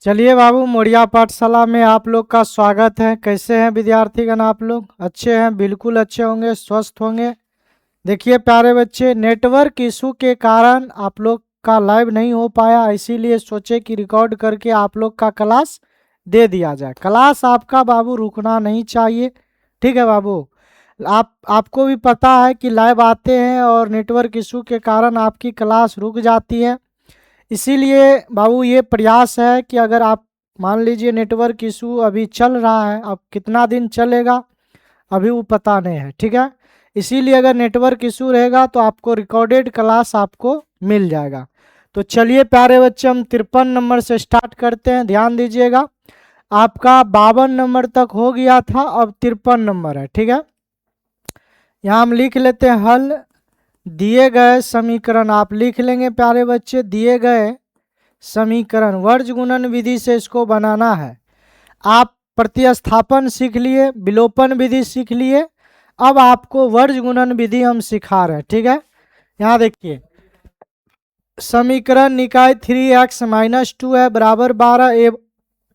चलिए बाबू, मोड़िया पाठशाला में आप लोग का स्वागत है। कैसे हैं विद्यार्थीगण? आप लोग अच्छे हैं? बिल्कुल अच्छे होंगे, स्वस्थ होंगे। देखिए प्यारे बच्चे, नेटवर्क इशू के कारण आप लोग का लाइव नहीं हो पाया, इसीलिए सोचे कि रिकॉर्ड करके आप लोग का क्लास दे दिया जाए। क्लास आपका बाबू रुकना नहीं चाहिए, ठीक है बाबू। आपको भी पता है कि लाइव आते हैं और नेटवर्क इशू के कारण आपकी क्लास रुक जाती है। इसीलिए बाबू ये प्रयास है कि अगर आप मान लीजिए नेटवर्क इशू अभी चल रहा है, अब कितना दिन चलेगा अभी वो पता नहीं है, ठीक है। इसीलिए अगर नेटवर्क इशू रहेगा तो आपको रिकॉर्डेड क्लास आपको मिल जाएगा। तो चलिए प्यारे बच्चे, हम 53 नंबर से स्टार्ट करते हैं। ध्यान दीजिएगा, आपका 52 नंबर तक हो गया था, अब 53 नंबर है, ठीक है। यहाँ हम लिख लेते हैं हल। दिए गए समीकरण आप लिख लेंगे प्यारे बच्चे। दिए गए समीकरण वर्ज गुणन विधि से इसको बनाना है। आप प्रतिस्थापन सीख लिए, विलोपन विधि सीख लिए, अब आपको वर्ज गुणन विधि हम सिखा रहे हैं, ठीक है। यहाँ देखिए, समीकरण निकाय 3x-2 है बराबर 12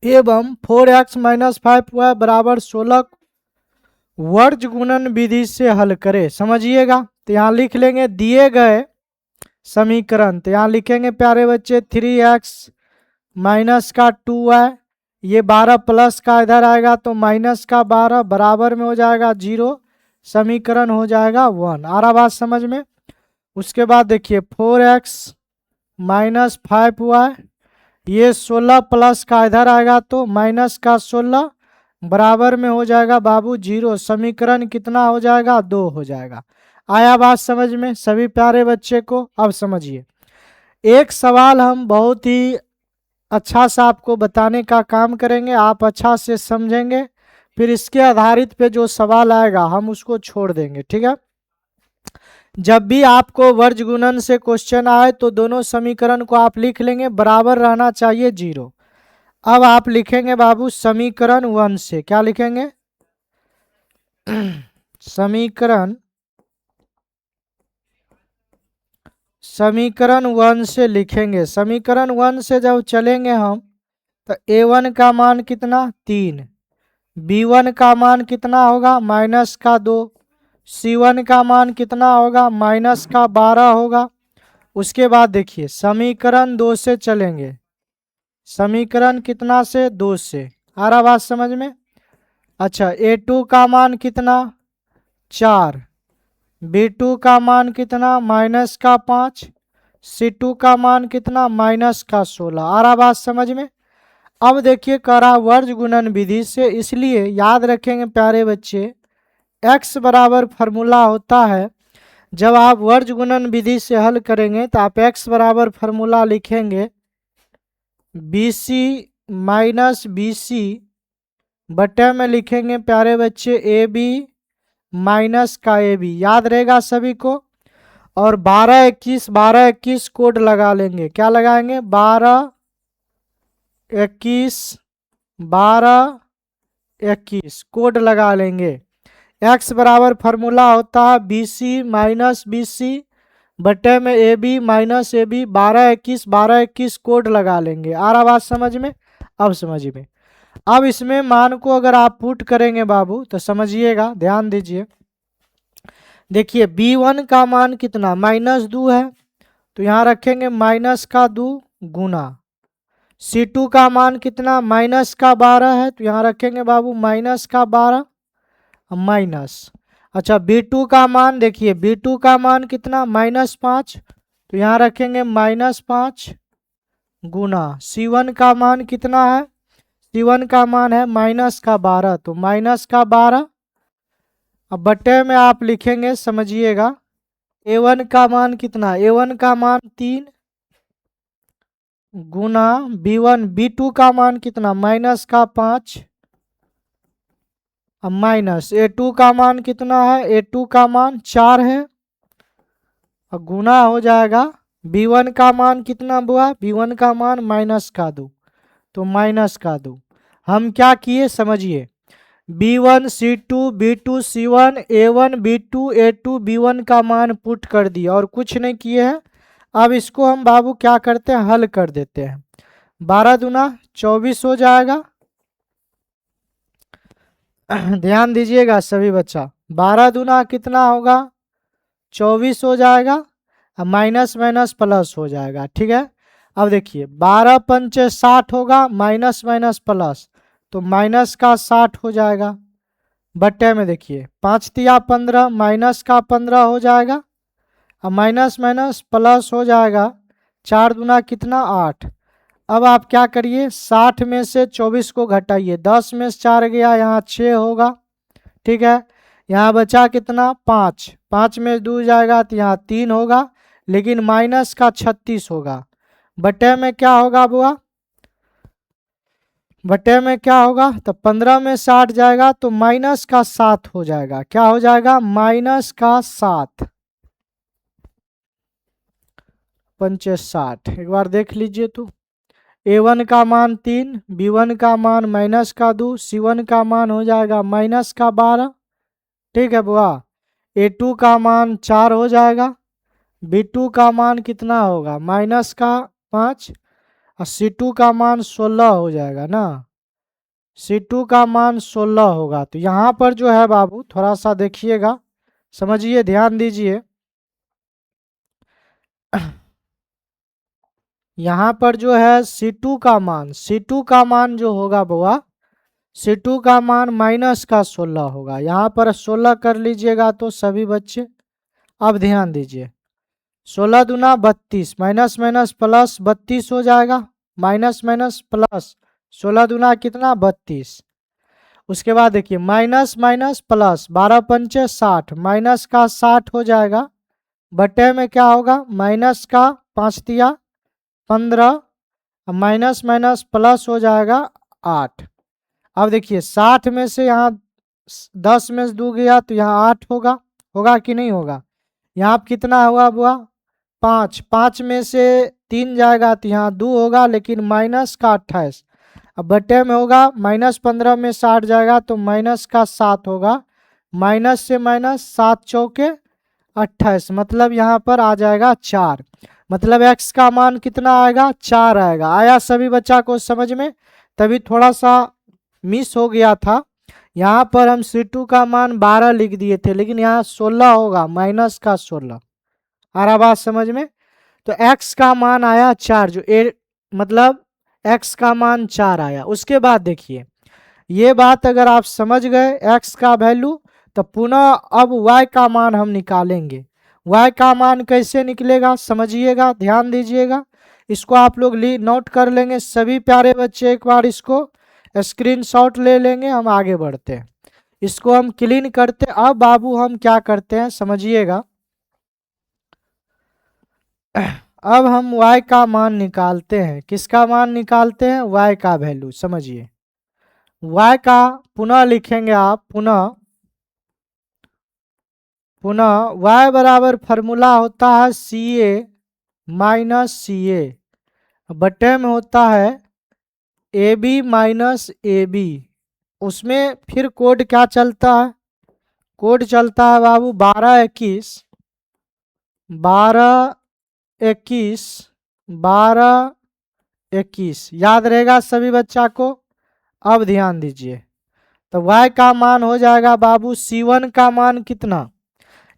एवं 4x-5 बराबर 16 वर्ज गुणन विधि से हल करें। समझिएगा, तो यहाँ लिख लेंगे दिए गए समीकरण। तो यहाँ लिखेंगे प्यारे बच्चे 3x माइनस का 2 है, ये 12 प्लस का इधर आएगा तो माइनस का 12 बराबर में हो जाएगा 0, समीकरण हो जाएगा 1। आ रहा बात समझ में? उसके बाद देखिए 4x-5y, ये 16 प्लस का इधर आएगा तो माइनस का 16 बराबर में हो जाएगा बाबू 0, समीकरण कितना हो जाएगा? 2 हो जाएगा। आया बात समझ में सभी प्यारे बच्चे को? अब समझिए, एक सवाल हम बहुत ही अच्छा सा आपको बताने का काम करेंगे, आप अच्छा से समझेंगे, फिर इसके आधारित पे जो सवाल आएगा हम उसको छोड़ देंगे, ठीक है। जब भी आपको वर्ज गुणन से क्वेश्चन आए तो दोनों समीकरण को आप लिख लेंगे, बराबर रहना चाहिए 0। अब आप लिखेंगे बाबू समीकरण 1 से, क्या लिखेंगे? समीकरण 1 से लिखेंगे। समीकरण 1 से जब चलेंगे हम तो a1 का मान कितना? 3, b1 का मान कितना होगा? माइनस का 2, c1 का मान कितना होगा? माइनस का 12 होगा। उसके बाद देखिए समीकरण 2 से चलेंगे। समीकरण कितना से? 2 से। आ रहा बात समझ में? अच्छा, a2 का मान कितना? 4, b2 का मान कितना? माइनस का 5, c2 का मान कितना? माइनस का 16। आ रहा बात समझ में? अब देखिए करा वर्ज गुणन विधि से, इसलिए याद रखेंगे प्यारे बच्चे, x बराबर फार्मूला होता है। जब आप वर्ज गुणन विधि से हल करेंगे तो आप x बराबर फार्मूला लिखेंगे BC माइनस BC बटे में लिखेंगे प्यारे बच्चे AB माइनस का AB। याद रहेगा सभी को? और 12-21 कोड लगा लेंगे। क्या लगाएंगे? 12-21 कोड लगा लेंगे। x बराबर फार्मूला होता है BC माइनस BC बटे में AB माइनस AB। 12-21 कोड लगा लेंगे। आ रहा बात समझ में? अब समझ में। अब इसमें मान को अगर आप पुट करेंगे बाबू तो समझिएगा, ध्यान दीजिए। देखिए b1 का मान कितना? -2 है, तो यहाँ रखेंगे माइनस का 2 गुना। c2 का मान कितना? माइनस का 12 है, तो यहाँ रखेंगे बाबू माइनस का 12 माइनस। अच्छा, b2 का मान देखिए, b2 का मान कितना? -5, तो यहाँ रखेंगे -5 गुना। c1 का मान कितना है? c1 का मान है माइनस का 12, तो माइनस का 12। अब बटे में आप लिखेंगे, समझिएगा, a1 का मान कितना? a1 का मान 3 गुना b1। b2 का मान कितना? माइनस का 5 माइनस a2 का मान कितना है? a2 का मान 4 है, और गुना हो जाएगा b1 का मान कितना हुआ? b1 का मान माइनस का 2, तो माइनस का 2। हम क्या किए समझिए, b1 c2 b2 c1 a1 b2 a2 b1 का मान पुट कर दिया और कुछ नहीं किए हैं। अब इसको हम बाबू क्या करते हैं? हल कर देते हैं। 12 दूना 24 हो जाएगा। ध्यान दीजिएगा सभी बच्चा, 12 दूना कितना होगा, 24 हो जाएगा। अब माइनस माइनस प्लस हो जाएगा, ठीक है। अब देखिए 12 पंचे 60 होगा, माइनस माइनस प्लस, तो माइनस का 60 हो जाएगा। बट्टे में देखिए 5 तिया 15, माइनस का 15 हो जाएगा। अब माइनस माइनस प्लस हो जाएगा, 4 दूना कितना 8। अब आप क्या करिए, 60 में से 24 को घटाइए, 10 में से 4 गया, यहाँ 6 होगा, ठीक है। यहाँ बचा कितना 5, 5 में 2 जाएगा तो यहाँ 3 होगा, लेकिन माइनस का 36 होगा। बटे में क्या होगा बुआ, बटे में क्या होगा, तो 15 में 60 जाएगा तो माइनस का 7 हो जाएगा। क्या हो जाएगा, माइनस का 7 पंचे 60। एक बार देख लीजिए तो, A1 का मान 3, B1 का मान माइनस का 2, C1 का मान हो जाएगा माइनस का 12, ठीक है बुआ। A2 का मान 4 हो जाएगा, B2 का मान कितना होगा, माइनस का 5, और C2 का मान 16 हो जाएगा ना। C2 का मान 16 होगा। तो यहाँ पर जो है बाबू थोड़ा सा देखिएगा, समझिए, ध्यान दीजिए। यहाँ पर जो है C2 का मान, C2 का मान जो होगा बुआ, C2 का मान माइनस का 16 होगा। यहाँ पर 16 कर लीजिएगा तो सभी बच्चे। अब ध्यान दीजिए, 16 दूना 32, माइनस माइनस प्लस 32 हो जाएगा, माइनस माइनस प्लस, 16 दूना कितना 32। उसके बाद देखिए माइनस माइनस प्लस, 12 पंचे 60, माइनस का 60 हो जाएगा। बटे में क्या होगा, माइनस का 5 तिया 15, माइनस माइनस प्लस हो जाएगा 8। अब देखिए 60 में से यहाँ 10 में से 2 गया तो यहाँ 8 होगा, होगा कि नहीं होगा। यहाँ कितना हुआ बुआ, 5, 5 में से 3 जाएगा तो यहाँ 2 होगा, लेकिन माइनस का 28। अब बटे में होगा माइनस 15 में 60 जाएगा तो माइनस का 7 होगा, माइनस से माइनस 7 चौके 28, मतलब यहाँ पर आ जाएगा 4। मतलब x का मान कितना आएगा, 4 आएगा। आया सभी बच्चा को समझ में, तभी थोड़ा सा मिस हो गया था। यहाँ पर हम C2 का मान 12 लिख दिए थे, लेकिन यहाँ 16 होगा, माइनस का 16। आ रहा बात समझ में। तो x का मान आया 4, जो मतलब x का मान 4 आया। उसके बाद देखिए ये बात अगर आप समझ गए x का वैल्यू, तो पुनः अब y का मान हम निकालेंगे। y का मान कैसे निकलेगा समझिएगा, ध्यान दीजिएगा। इसको आप लोग नोट कर लेंगे सभी प्यारे बच्चे, एक बार इसको स्क्रीनशॉट ले लेंगे। हम आगे बढ़ते हैं, इसको हम क्लीन करते। अब बाबू हम क्या करते हैं समझिएगा, अब हम y का मान निकालते हैं। किसका मान निकालते हैं, y का वैल्यू। समझिए y का पुनः लिखेंगे आप, पुनः y बराबर फॉर्मूला होता है CA माइनस CA, बटे में होता है AB माइनस AB। उसमें फिर कोड क्या चलता है, कोड चलता है बाबू 12 21, 12 21, 12 21, याद रहेगा सभी बच्चा को। अब ध्यान दीजिए, तो y का मान हो जाएगा बाबू, C1 का मान कितना,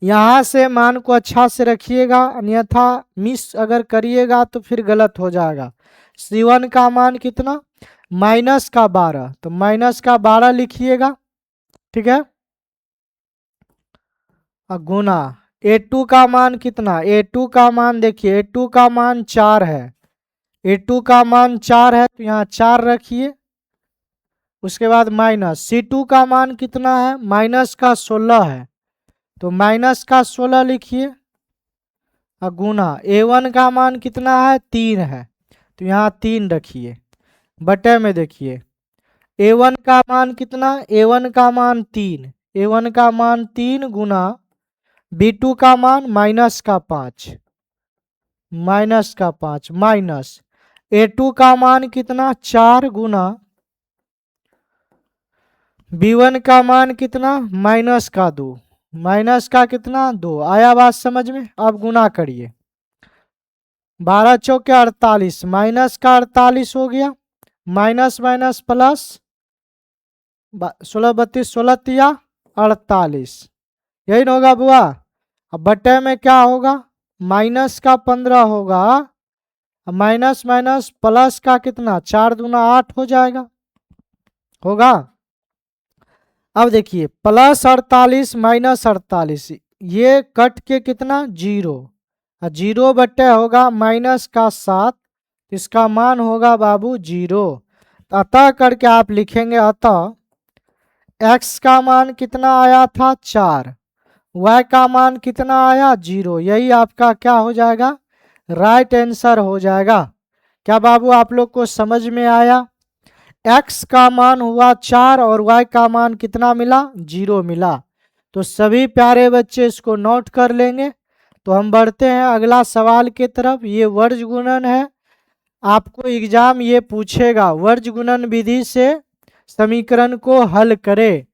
यहाँ से मान को अच्छा से रखिएगा, अन्यथा मिस अगर करिएगा तो फिर गलत हो जाएगा। C1 का मान कितना, माइनस का 12, तो माइनस का 12 लिखिएगा, ठीक है। गुना A2 का मान कितना, A2 का मान देखिए, A2 का मान 4 है, A2 का मान 4 है तो यहाँ 4 रखिए। उसके बाद माइनस C2 का मान कितना है, माइनस का 16 है, तो माइनस का 16 लिखिए। गुना A1 का मान कितना है, 3 है, तो यहाँ 3 रखिए। बटे में देखिए A1 का मान कितना, A1 का मान 3, A1 का मान 3 गुना B2 का मान माइनस का 5, माइनस का 5 माइनस A2 का मान कितना 4 गुना B1 का मान कितना माइनस का 2, माइनस का कितना 2। आया बात समझ में। अब गुना करिए, 12 चौके 48, माइनस का 48 हो गया, माइनस माइनस प्लस, 16 32 16 तिया 48, यही ना होगा बुआ। अब बटे में क्या होगा, माइनस का 15 होगा, माइनस माइनस प्लस का कितना, 4 दूना 8 हो जाएगा, होगा। अब देखिए प्लस 48 माइनस 48, ये कट के कितना, 0, 0 बटे होगा माइनस का 7, इसका मान होगा बाबू 0। अतः करके आप लिखेंगे, अतः x का मान कितना आया था 4, y का मान कितना आया 0, यही आपका क्या हो जाएगा, राइट आंसर हो जाएगा। क्या बाबू आप लोग को समझ में आया, x का मान हुआ 4 और y का मान कितना मिला, 0 मिला। तो सभी प्यारे बच्चे इसको नोट कर लेंगे। तो हम बढ़ते हैं अगला सवाल की तरफ। ये वर्ज गुणन है, आपको एग्जाम ये पूछेगा वर्ज गुणन विधि से समीकरण को हल करें।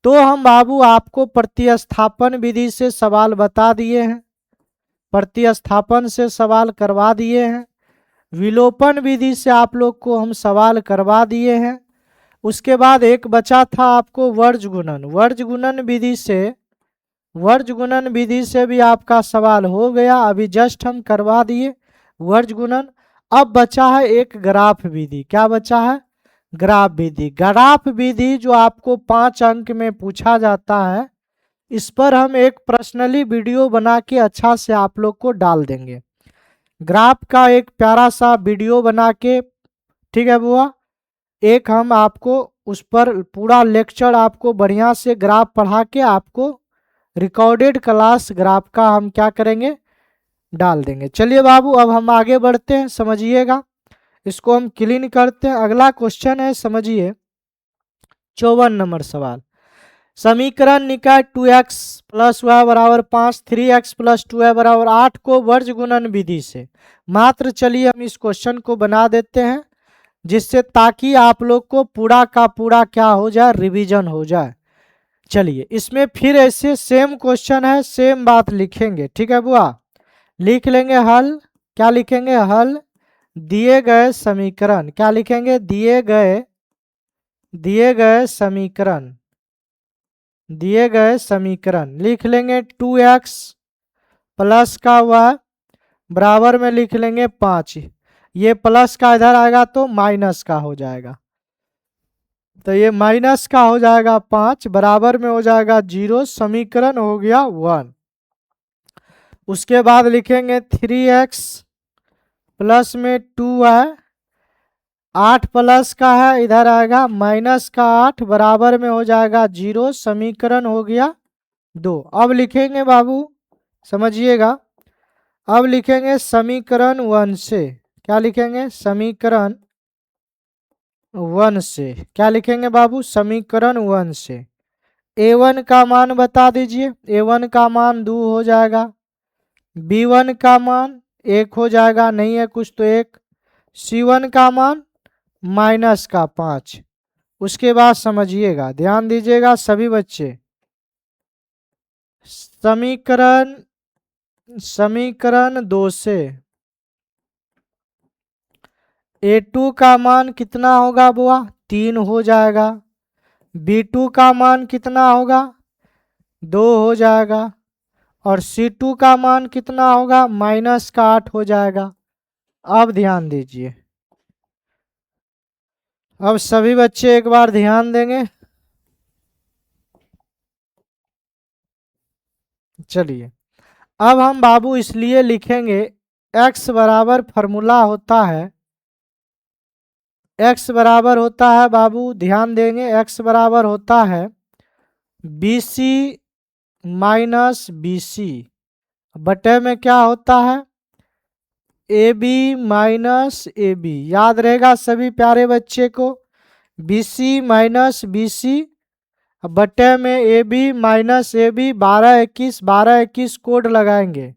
तो हम बाबू आपको प्रतिस्थापन विधि से सवाल बता दिए हैं, प्रतिस्थापन से सवाल करवा दिए हैं, विलोपन विधि से आप लोग को हम सवाल करवा दिए हैं। उसके बाद एक बचा था आपको वर्ज गुणन, वर्ज गुणन विधि से, वर्ज गुणन विधि से भी आपका सवाल हो गया, अभी जस्ट हम करवा दिए वर्ज गुणन। अब बचा है एक ग्राफ विधि, क्या बचा है, ग्राफ विधि। ग्राफ विधि जो आपको 5 अंक में पूछा जाता है, इस पर हम एक पर्सनली वीडियो बना के अच्छा से आप लोग को डाल देंगे। ग्राफ का एक प्यारा सा वीडियो बना के, ठीक है बुआ, एक हम आपको उस पर पूरा लेक्चर आपको बढ़िया से ग्राफ पढ़ा के आपको रिकॉर्डेड क्लास ग्राफ का हम क्या करेंगे, डाल देंगे। चलिए बाबू अब हम आगे बढ़ते हैं, समझिएगा, इसको हम क्लीन करते हैं। अगला क्वेश्चन है, समझिए 54 नंबर सवाल। समीकरण निकाय 2x प्लस वाई बराबर 5, 3x प्लस 2y बराबर 8 को वर्ज गुणन विधि से, मात्र चलिए हम इस क्वेश्चन को बना देते हैं, जिससे ताकि आप लोग को पूरा का पूरा क्या हो जाए, रिवीजन हो जाए। चलिए इसमें फिर ऐसे सेम क्वेश्चन है, सेम बात लिखेंगे, ठीक है बुआ, लिख लेंगे हल, क्या लिखेंगे, हल दिए गए समीकरण, क्या लिखेंगे, दिए गए समीकरण, दिए गए समीकरण लिख लेंगे 2x प्लस का y बराबर में लिख लेंगे 5, ये प्लस का इधर आएगा तो माइनस का हो जाएगा, तो ये माइनस का हो जाएगा 5, बराबर में हो जाएगा 0, समीकरण हो गया 1। उसके बाद लिखेंगे 3x प्लस में 2y, 8 प्लस का है इधर आएगा माइनस का 8, बराबर में हो जाएगा 0, समीकरण हो गया 2। अब लिखेंगे बाबू, समझिएगा, अब लिखेंगे समीकरण 1 से, क्या लिखेंगे, समीकरण 1 से, क्या लिखेंगे बाबू, समीकरण 1 से a1 का मान बता दीजिए, a1 का मान 2 हो जाएगा, b1 का मान 1 हो जाएगा, नहीं है कुछ तो 1, c1 का मान माइनस का 5। उसके बाद समझिएगा, ध्यान दीजिएगा सभी बच्चे, समीकरण 2 से a2 का मान कितना होगा बुआ, 3 हो जाएगा, b2 का मान कितना होगा, 2 हो जाएगा, और c2 का मान कितना होगा, माइनस का 8 हो जाएगा। अब ध्यान दीजिए, अब सभी बच्चे एक बार ध्यान देंगे। चलिए अब हम बाबू इसलिए लिखेंगे, x बराबर फॉर्मूला होता है, x बराबर होता है बाबू, ध्यान देंगे, x बराबर होता है BC माइनस BC बटे में क्या होता है, AB माइनस AB, याद रहेगा सभी प्यारे बच्चे को, BC माइनस BC बटे में AB माइनस AB, 12 21 12 21 कोड लगाएंगे,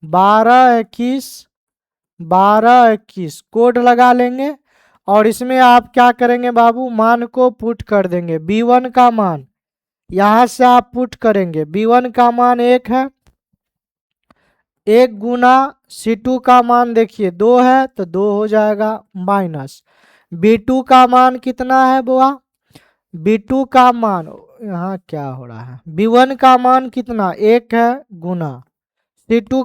12 21 12 21 कोड लगा लेंगे, और इसमें आप क्या करेंगे बाबू, मान को पुट कर देंगे, b1 का मान यहाँ से आप पुट करेंगे, b1 का मान 1 है, 1 गुना C2 का मान देखिए 2 है तो 2 हो जाएगा माइनस B2 का मान कितना है बुआ, B2 का मान यहाँ क्या हो रहा है, B1 का मान कितना 1 है गुना C2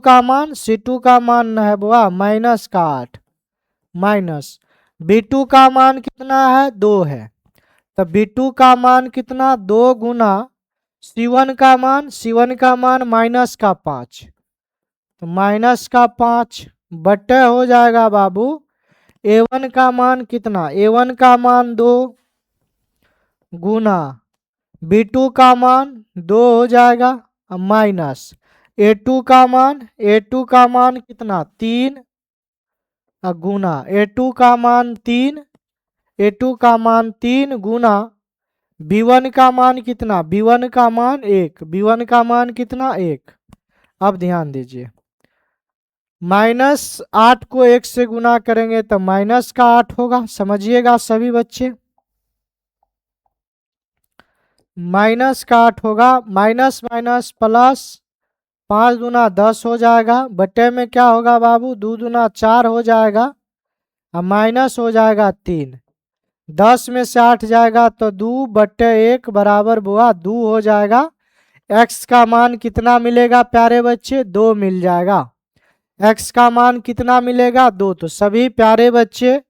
का मान है बुआ माइनस का 8 माइनस B2 का मान कितना है 2 है, तो B2 का मान कितना 2 गुना C1 का मान माइनस का 5, तो माइनस का 5 बटे हो जाएगा बाबू A1 का मान कितना, A1 का मान 2 गुना B2 का मान 2 हो जाएगा माइनस A2 का मान कितना 3 गुना A2 का मान 3 गुना B1 का मान कितना, B1 का मान 1, B1 का मान कितना 1। अब ध्यान दीजिए -8 को 1 से गुना करेंगे तो माइनस का 8 होगा, समझिएगा सभी बच्चे, माइनस का 8 होगा, माइनस माइनस प्लस 5 दूना 10 हो जाएगा, बटे में क्या होगा बाबू 2 दूना 4 हो जाएगा और माइनस हो जाएगा 3, 10 में से 8 जाएगा तो 2 बटे 1 बराबर बुआ 2 हो जाएगा। x का मान कितना मिलेगा प्यारे बच्चे 2 मिल जाएगा, x का मान कितना मिलेगा 2। तो सभी प्यारे बच्चे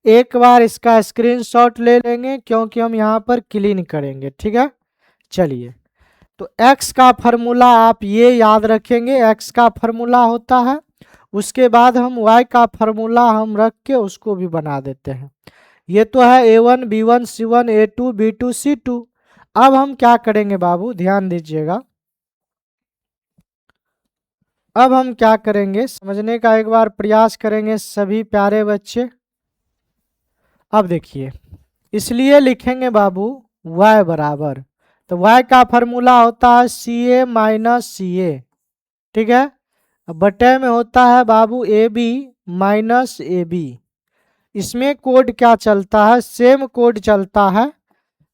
एक बार इसका स्क्रीनशॉट ले लेंगे क्योंकि हम यहाँ पर क्लीन करेंगे, ठीक है। चलिए तो x का फॉर्मूला आप ये याद रखेंगे, x का फॉर्मूला होता है, उसके बाद हम y का फॉर्मूला हम रख के उसको भी बना देते हैं। ये तो है A1 B1 C1 A2 B2 C2। अब हम क्या करेंगे बाबू ध्यान दीजिएगा, अब हम क्या करेंगे समझने का एक बार प्रयास करेंगे सभी प्यारे बच्चे। अब देखिए इसलिए लिखेंगे बाबू y बराबर, तो y का फॉर्मूला होता है CA माइनस CA, ठीक है, बटे में होता है बाबू AB माइनस AB। इसमें कोड क्या चलता है, सेम कोड चलता है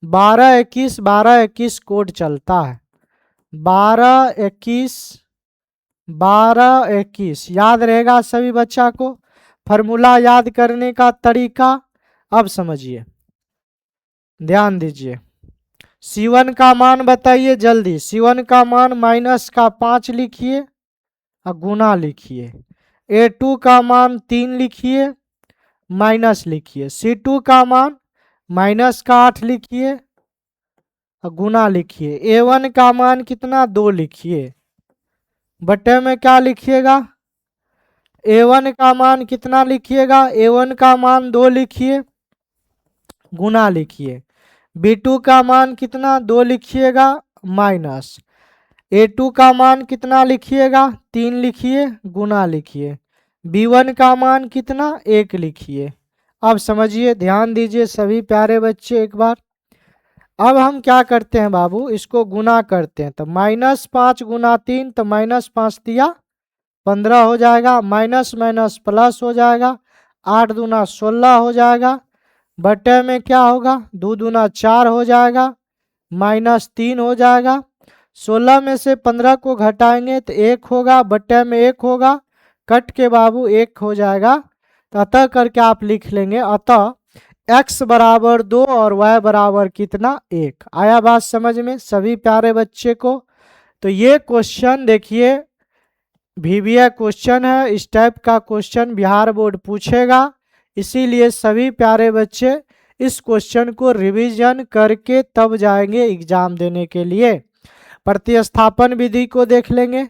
12 21 कोड चलता है, 12 21 याद रहेगा सभी बच्चा को फॉर्मूला याद करने का तरीका। अब समझिए ध्यान दीजिए, C1 का मान बताइए जल्दी, C1 का मान माइनस का 5 लिखिए और गुना लिखिए, A2 का मान 3 लिखिए माइनस लिखिए, C2 का मान माइनस का 8 लिखिए और गुना लिखिए, A1 का मान कितना 2 लिखिए, बटे में क्या लिखिएगा A1 का मान कितना लिखिएगा, A1 का मान 2 लिखिए गुना लिखिए, B2 का मान कितना 2 लिखिएगा माइनस A2 का मान कितना लिखिएगा 3 लिखिए गुना लिखिए, B1 का मान कितना 1 लिखिए। अब समझिए ध्यान दीजिए सभी प्यारे बच्चे एक बार, अब हम क्या करते हैं बाबू इसको गुना करते हैं, तो -5 गुना 3 तो -5 दिया 15 हो जाएगा, माइनस माइनस प्लस हो जाएगा, 8 दूना 16 हो जाएगा, बटे में क्या होगा 2 दूना 4 हो जाएगा, -3 हो जाएगा, 16 में से 15 को घटाएंगे तो 1 होगा, बटे में 1 होगा, कट के बाबू 1 हो जाएगा, तो अतः करके आप लिख लेंगे, अतः x बराबर 2 और y बराबर कितना 1। आया बात समझ में सभी प्यारे बच्चे को। तो ये क्वेश्चन देखिए VBA क्वेश्चन है, इस टाइप का क्वेश्चन बिहार बोर्ड पूछेगा, इसीलिए सभी प्यारे बच्चे इस क्वेश्चन को रिवीजन करके तब जाएंगे एग्जाम देने के लिए। प्रतिस्थापन विधि को देख लेंगे,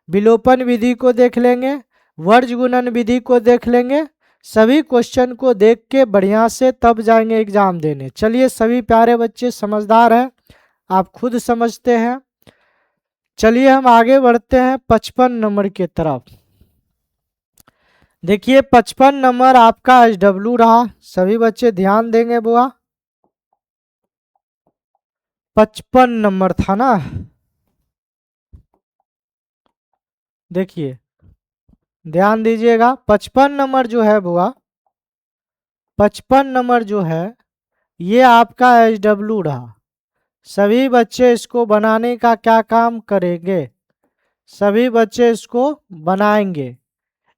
विलोपन विधि को देख लेंगे, वर्ज गुणन विधि को देख लेंगे, सभी क्वेश्चन को देख के बढ़िया से तब जाएंगे एग्जाम देने। चलिए सभी प्यारे बच्चे समझदार हैं, आप खुद समझते हैं। चलिए हम आगे बढ़ते हैं 55 नंबर की तरफ। देखिए 55 नंबर आपका SW रहा, सभी बच्चे ध्यान देंगे बुआ, 55 नंबर था ना। देखिए ध्यान दीजिएगा 55 नंबर जो है बुआ, 55 नंबर जो है ये आपका SW रहा। सभी बच्चे इसको बनाने का क्या काम करेंगे, सभी बच्चे इसको बनाएंगे।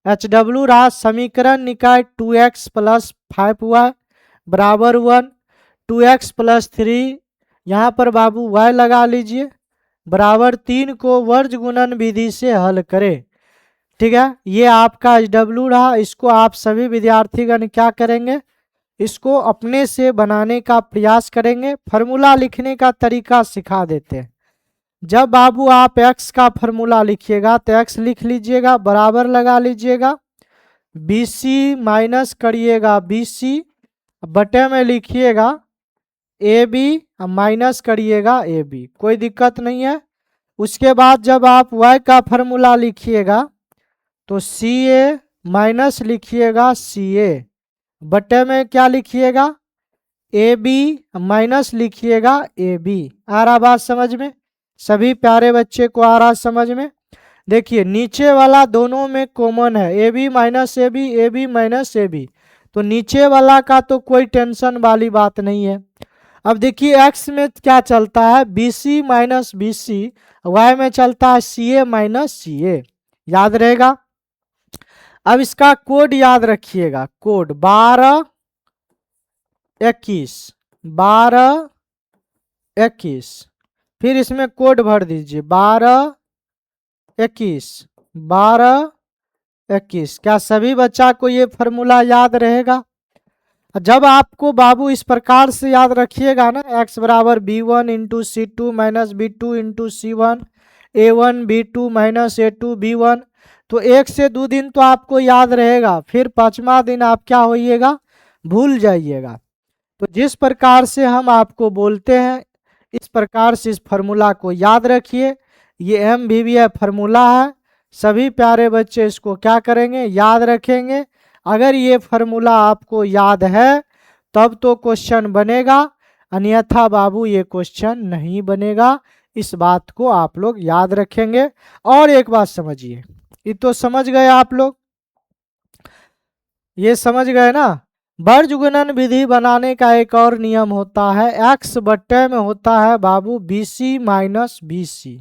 HW रहा समीकरण निकाय 2x प्लस 5y बराबर 1, 2x प्लस 3 यहाँ पर बाबू y लगा लीजिए बराबर 3 को वर्ग गुणन विधि से हल करें। ठीक है, ये आपका HW रहा। इसको आप सभी विद्यार्थीगण क्या करेंगे, इसको अपने से बनाने का प्रयास करेंगे। फॉर्मूला लिखने का तरीका सिखा देते हैं। जब बाबू आप x का फॉर्मूला लिखिएगा तो x लिख लीजिएगा बराबर लगा लीजिएगा, BC माइनस करिएगा BC बटे में लिखिएगा AB माइनस करिएगा AB, कोई दिक्कत नहीं है। उसके बाद जब आप y का फॉर्मूला लिखिएगा तो CA माइनस लिखिएगा CA बटे में क्या लिखिएगा AB माइनस लिखिएगा AB। आ रहा बात समझ में? सभी प्यारे बच्चे को आ रहा समझ में? देखिए नीचे वाला दोनों में कॉमन है, AB minus AB, AB minus AB, तो नीचे वाला का तो कोई टेंशन वाली बात नहीं है। अब देखिए x में क्या चलता है, BC माइनस BC, y में चलता है CA माइनस CA, याद रहेगा। अब इसका कोड याद रखिएगा, कोड 12 21 12 21, फिर इसमें कोड भर दीजिए 12 21 12 21। क्या सभी बच्चा को ये फॉर्मूला याद रहेगा? जब आपको बाबू इस प्रकार से याद रखिएगा ना, x बराबर B1 into C2 minus B2 into C1, A1 B2 minus A2 B1, तो 1 से 2 दिन तो आपको याद रहेगा, फिर 5वां दिन आप क्या होइएगा, भूल जाइएगा। तो जिस प्रकार से हम आपको बोलते हैं इस प्रकार से इस फॉर्मूला को याद रखिए। ये MVVA फॉर्मूला है, सभी प्यारे बच्चे इसको क्या करेंगे, याद रखेंगे। अगर ये फॉर्मूला आपको याद है तब तो क्वेश्चन बनेगा, अन्यथा बाबू ये क्वेश्चन नहीं बनेगा। इस बात को आप लोग याद रखेंगे। और एक बात समझिए, ये तो समझ गए आप लोग, ये समझ गए ना। वर्ग गुणन विधि बनाने का एक और नियम होता है, x बट्टे में होता है बाबू BC माइनस BC,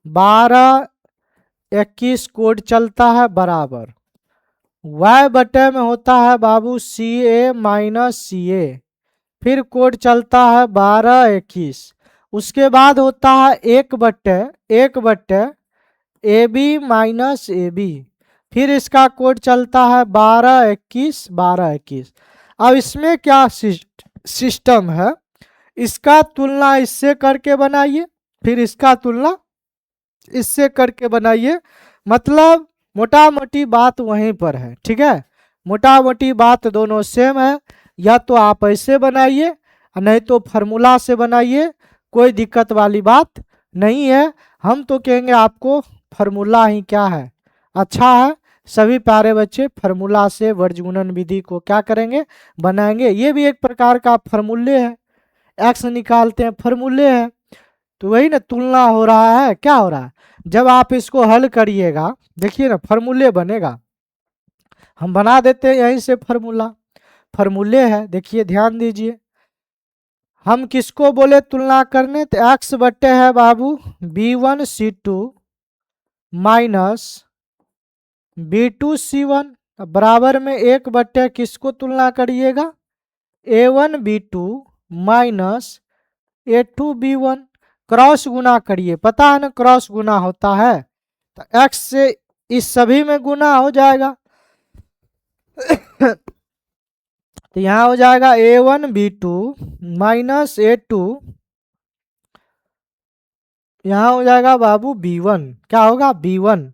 12 21 कोड चलता है बराबर, y बटे में होता है बाबू CA माइनस CA, फिर कोड चलता है 12 21। उसके बाद होता है 1 बट्टे AB माइनस AB, फिर इसका कोड चलता है 12 21 12 21। अब इसमें क्या सिस्टम है, इसका तुलना इससे करके बनाइए, फिर इसका तुलना इससे करके बनाइए, मतलब मोटा मोटी बात वहीं पर है। ठीक है, मोटा मोटी बात दोनों सेम है। या तो आप ऐसे बनाइए नहीं तो फार्मूला से बनाइए, कोई दिक्कत वाली बात नहीं है। हम तो कहेंगे आपको फार्मूला ही क्या है, अच्छा है। सभी प्यारे बच्चे फार्मूला से वर्ग गुणन विधि को क्या करेंगे, बनाएंगे। ये भी एक प्रकार का फार्मूले है, एक्स निकालते हैं फार्मूले है, तो वही ना तुलना हो रहा है। क्या हो रहा है, जब आप इसको हल करिएगा देखिए ना फार्मूले बनेगा। हम बना देते हैं यहीं से फार्मूला, फार्मूले है। देखिए ध्यान दीजिए, हम किसको बोले तुलना करने, तो x बट्टे है बाबू B1 C2 minus B2 C1 बराबर में 1 बट्टे किसको तुलना करिएगा, A1 B2 minus A2 B1, cross गुना करिए, पता है ना क्रॉस गुना होता है, तो x से इस सभी में गुना हो जाएगा तो यहाँ हो जाएगा A1 B2 माइनस A2, यहाँ हो जाएगा बाबू B1, क्या होगा B1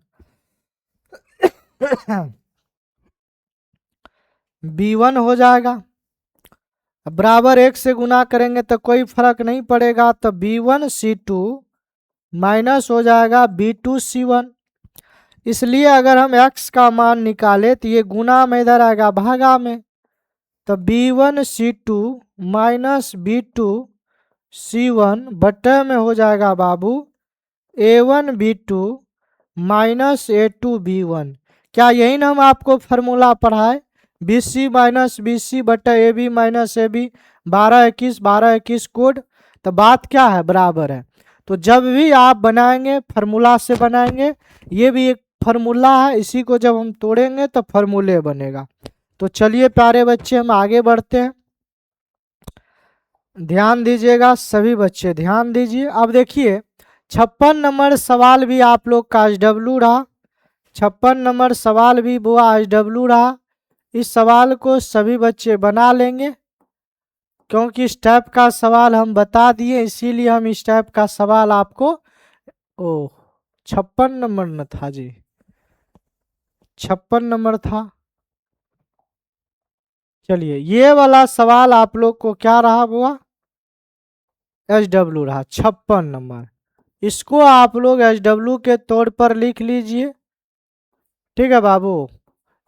B1 हो जाएगा। बराबर 1 से गुना करेंगे तो कोई फर्क नहीं पड़ेगा, तो B1 C2 माइनस हो जाएगा B2 C1। इसलिए अगर हम x का मान निकाले तो ये गुना में इधर आएगा भागा में, तो B1 C2 minus B2 C1 बटे में हो जाएगा बाबू A1 B2 minus A2 B1। क्या यही ना हम आपको फार्मूला पढ़ाए, BC माइनस BC बटे AB माइनस AB, 12 21 12 21 कोड। तो बात क्या है, बराबर है। तो जब भी आप बनाएंगे फार्मूला से बनाएंगे, ये भी एक फार्मूला है, इसी को जब हम तोड़ेंगे तो फार्मूले बनेगा। तो चलिए प्यारे बच्चे हम आगे बढ़ते हैं। ध्यान दीजिएगा सभी बच्चे, ध्यान दीजिए। अब देखिए 56 नंबर सवाल भी आप लोग का HW रहा, 56 नंबर सवाल भी वो HW रहा। इस सवाल को सभी बच्चे बना लेंगे, क्योंकि इस टाइप का सवाल हम बता दिए, इसीलिए हम इस टाइप का सवाल आपको 56 नंबर न था जी, 56 नंबर था। चलिए ये वाला सवाल आप लोग को क्या रहा हुआ, HW रहा 56 नंबर। इसको आप लोग HW के तौर पर लिख लीजिए, ठीक है बाबू।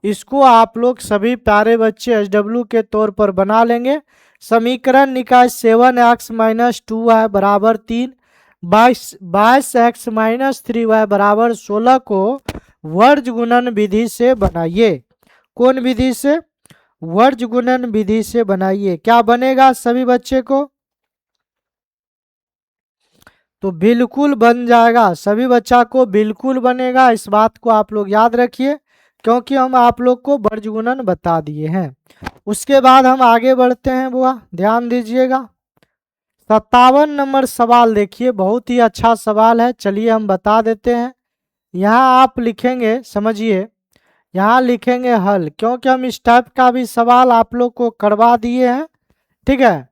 इसको आप लोग सभी प्यारे बच्चे HW के तौर पर बना लेंगे। समीकरण निकाय 7x - 2y बराबर 3, 22x - 3y बराबर 16 को वर्ज गुणन विधि से बनाइए। कौन विधि से? वर्ज गुणन विधि से बनाइए। क्या बनेगा सभी बच्चे को? तो बिल्कुल बन जाएगा, सभी बच्चा को बिल्कुल बनेगा। इस बात को आप लोग याद रखिए, क्योंकि हम आप लोग को वर्ज गुणन बता दिए हैं। उसके बाद हम आगे बढ़ते हैं बुआ, ध्यान दीजिएगा। 57 नंबर सवाल देखिए, बहुत ही अच्छा सवाल है, चलिए हम बता देते हैं। यहाँ आप लिखेंगे, समझिए, यहाँ लिखेंगे हल, क्योंकि हम इस टाइप का भी सवाल आप लोग को करवा दिए हैं, ठीक है।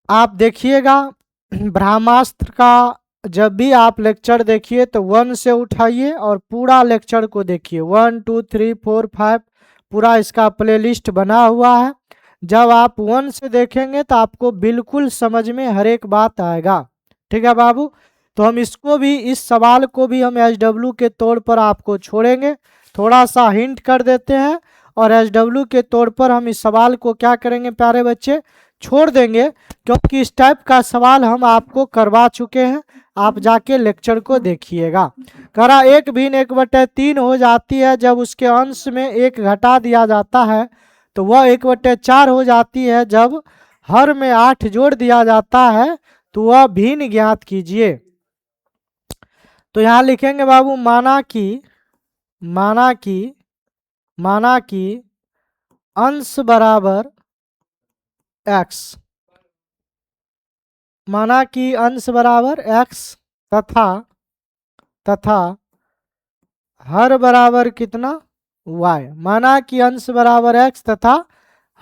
आप देखिएगा ब्रह्मास्त्र का जब भी आप लेक्चर देखिए तो 1 से उठाइए और पूरा लेक्चर को देखिए, 1 2 3 4 5 पूरा इसका प्लेलिस्ट बना हुआ है। जब आप 1 से देखेंगे तो आपको बिल्कुल समझ में हर एक बात आएगा, ठीक है बाबू। तो हम इसको भी, इस सवाल को भी हम HW के तौर पर आपको छोड़ेंगे, थोड़ा सा हिंट कर देते हैं, और HW के तौर पर हम इस सवाल को क्या करेंगे प्यारे बच्चे, छोड़ देंगे, क्योंकि इस टाइप का सवाल हम आपको करवा चुके हैं। आप जाके लेक्चर को देखिएगा। करा 1 भिन्न 1/3 हो जाती है जब उसके अंश में 1 घटा दिया जाता है, तो वह 1/4 हो जाती है जब हर में 8 जोड़ दिया जाता है, तो वह भिन्न ज्ञात कीजिए। तो यहाँ लिखेंगे बाबू, माना कि अंश बराबर x, माना कि अंश बराबर x तथा हर बराबर कितना y, माना कि अंश बराबर x तथा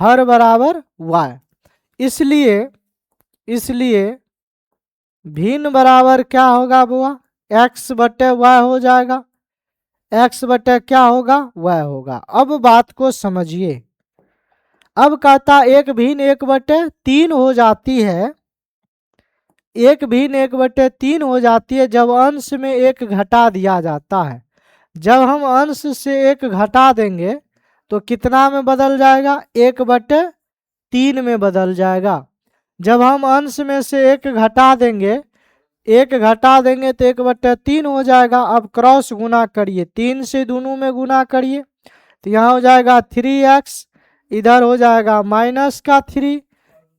हर बराबर y। इसलिए भिन्न बराबर क्या होगा बुआ, x बटे y हो जाएगा, x बटे क्या होगा, y होगा। अब बात को समझिए। अब कहता 1 भिन्न 1/3 हो जाती है, 1 भिन्न 1/3 हो जाती है जब अंश में 1 घटा दिया जाता है। जब हम अंश से 1 घटा देंगे तो कितना में बदल जाएगा, 1/3 में बदल जाएगा। जब हम अंश में से 1 घटा देंगे तो 1/3 हो जाएगा। अब क्रॉस गुना करिए, 3 से दोनों में गुना करिए, तो यहाँ हो जाएगा 3x, इधर हो जाएगा -3,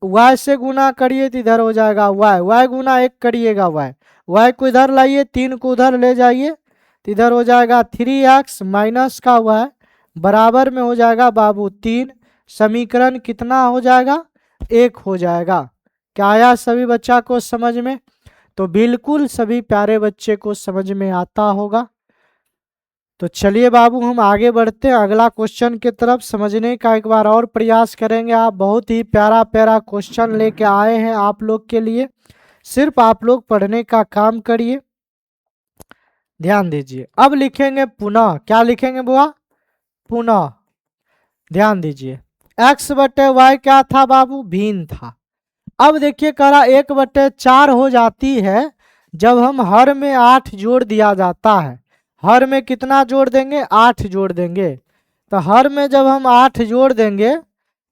y से गुना करिए तो इधर हो जाएगा y गुना 1 करिएगा y को इधर लाइए, 3 को उधर ले जाइए, तो इधर हो जाएगा 3x -y बराबर में हो जाएगा बाबू 3। समीकरण कितना हो जाएगा, 1 हो जाएगा। क्या आया सभी बच्चा को समझ में? तो बिल्कुल सभी प्यारे बच्चे को समझ में आता होगा। तो चलिए बाबू हम आगे बढ़ते हैं अगला क्वेश्चन की तरफ, समझने का एक बार और प्रयास करेंगे। आप बहुत ही प्यारा क्वेश्चन लेके आए हैं आप लोग के लिए, सिर्फ आप लोग पढ़ने का काम करिए। ध्यान दीजिए, अब लिखेंगे पुनः, क्या लिखेंगे बुआ, पुनः। ध्यान दीजिए, x बटे y क्या था बाबू, भिन्न था। अब देखिए करा 1/4 हो जाती है जब हम हर में 8 जोड़ दिया जाता है। हर में कितना जोड़ देंगे, 8 जोड़ देंगे। तो हर में जब हम 8 जोड़ देंगे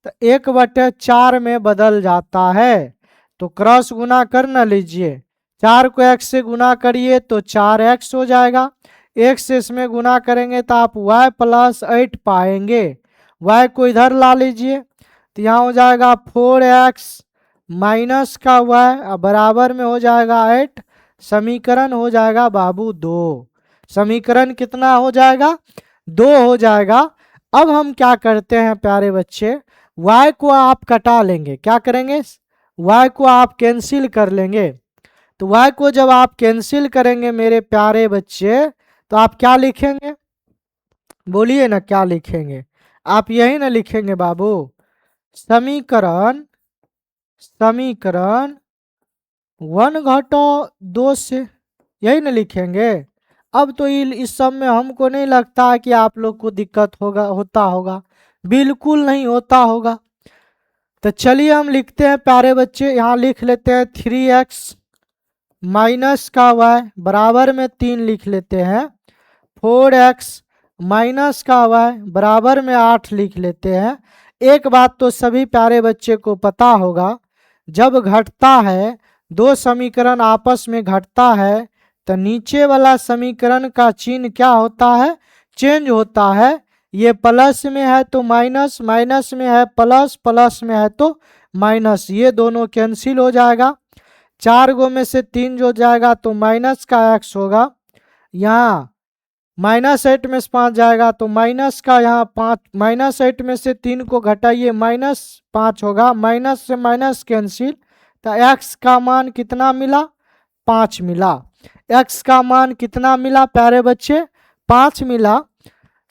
तो 1/4 में बदल जाता है। तो क्रॉस गुना कर न लीजिए, 4 को x से गुना करिए तो 4x हो जाएगा, x से इसमें गुना करेंगे तो आप y + 8 पाएंगे। y को इधर ला लीजिए तो यहाँ हो जाएगा 4x माइनस का y बराबर में हो जाएगा 8। समीकरण हो जाएगा बाबू 2। समीकरण कितना हो जाएगा? 2 हो जाएगा। अब हम क्या करते हैं प्यारे बच्चे, y को आप कटा लेंगे। क्या करेंगे? y को आप कैंसिल कर लेंगे। तो y को जब आप कैंसिल करेंगे मेरे प्यारे बच्चे, तो आप क्या लिखेंगे? बोलिए ना, क्या लिखेंगे? आप यही ना लिखेंगे बाबू, समीकरण 1 घटाओ 2 से, यही ना लिखेंगे। अब तो इस सब में हमको नहीं लगता है कि आप लोग को दिक्कत होता होगा, बिल्कुल नहीं होता होगा। तो चलिए हम लिखते हैं प्यारे बच्चे, यहाँ लिख लेते हैं 3x माइनस का y बराबर में 3 लिख लेते हैं। 4x माइनस का y बराबर में 8 लिख लेते हैं। एक बात तो सभी प्यारे बच्चे को पता होगा, जब घटता है, दो समीकरण आपस में घटता है, तो नीचे वाला समीकरण का चिन्ह क्या होता है? चेंज होता है। ये प्लस में है तो माइनस, माइनस में है प्लस, प्लस में है तो माइनस, ये दोनों कैंसिल हो जाएगा। 4 गो में से 3 जो जाएगा तो माइनस का x होगा। यहाँ -8 में से 5 जाएगा तो माइनस का यहाँ 5, -8 में से 3 को घटाइए -5 होगा। माइनस से माइनस कैंसिल, तो x का मान कितना मिला? 5 मिला। x का मान कितना मिला प्यारे बच्चे? 5 मिला।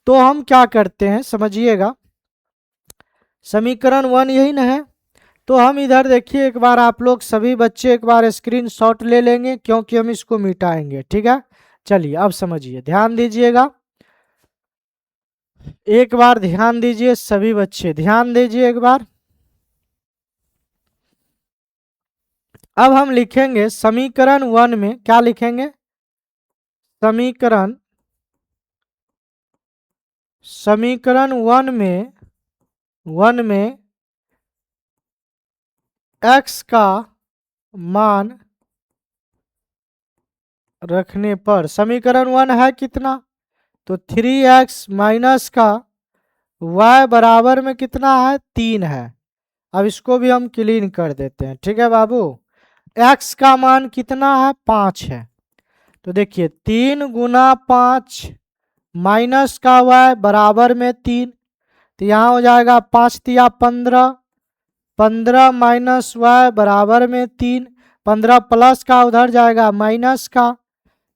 तो हम क्या करते हैं समझिएगा, समीकरण 1 यही ना है। तो हम इधर देखिए, एक बार आप लोग सभी बच्चे एक बार स्क्रीनशॉट ले लेंगे, क्योंकि हम इसको मिटाएंगे। ठीक है, चलिए अब समझिए, ध्यान दीजिएगा, एक बार ध्यान दीजिए, सभी बच्चे ध्यान दीजिए एक बार। अब हम लिखेंगे समीकरण 1 में, क्या लिखेंगे? समीकरण 1 में x का मान रखने पर, समीकरण 1 है कितना? तो 3x माइनस का y बराबर में कितना है? 3 है। अब इसको भी हम क्लीन कर देते हैं। ठीक है बाबू, x का मान कितना है? 5 है। तो देखिए 3 गुना 5 माइनस का y बराबर में 3, तो यहाँ हो जाएगा 5 तिया 15, 15 माइनस y बराबर में 3, 15 प्लस का उधर जाएगा माइनस का,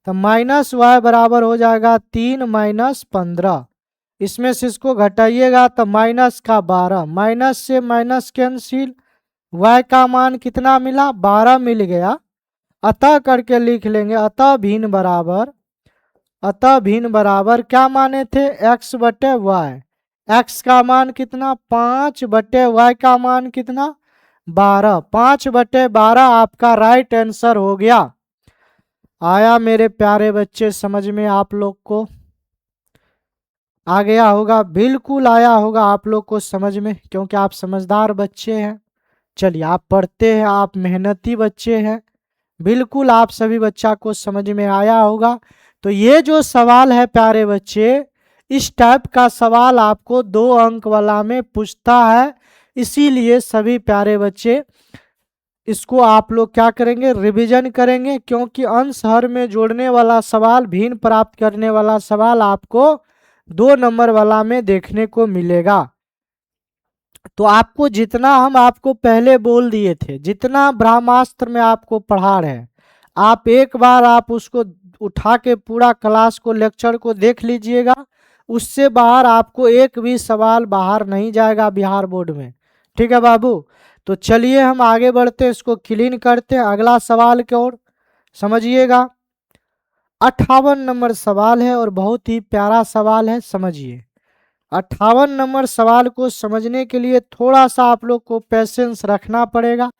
तो माइनस y बराबर हो जाएगा 3 माइनस 15। इसमें से इसको घटाइएगा तो माइनस का 12, माइनस से माइनस कैंसिल, y का मान कितना मिला? 12 मिल गया। अतः करके लिख लेंगे, अतः भिन्न बराबर क्या माने थे? x बटे y। x का मान कितना? 5 बटे y का मान कितना? 12। 5 बटे 12 आपका राइट आंसर हो गया। आया मेरे प्यारे बच्चे समझ में? आप लोग को आ गया होगा, बिल्कुल आया होगा आप लोग को समझ में, क्योंकि आप समझदार बच्चे हैं। चलिए, आप पढ़ते हैं, आप मेहनती बच्चे हैं, बिल्कुल आप सभी बच्चा को समझ में आया होगा। तो ये जो सवाल है प्यारे बच्चे, इस टाइप का सवाल आपको 2 अंक वाला में पूछता है, इसीलिए सभी प्यारे बच्चे इसको आप लोग क्या करेंगे? रिवीजन करेंगे, क्योंकि अंश हर में जोड़ने वाला सवाल, भिन्न प्राप्त करने वाला सवाल आपको 2 नंबर वाला में देखने को मिलेगा। तो आपको जितना हम आपको पहले बोल दिए थे, जितना ब्रह्मास्त्र में आपको पढ़ा रहे हैं, आप एक बार आप उसको उठा के पूरा क्लास को, लेक्चर को देख लीजिएगा। उससे बाहर आपको एक भी सवाल बाहर नहीं जाएगा बिहार बोर्ड में। ठीक है बाबू, तो चलिए हम आगे बढ़ते हैं, इसको क्लीन करते हैं अगला सवाल की ओर। समझिएगा, 58 नंबर सवाल है और बहुत ही प्यारा सवाल है, समझिए। 58 नंबर सवाल को समझने के लिए थोड़ा सा आप लोग को पेशेंस रखना पड़ेगा।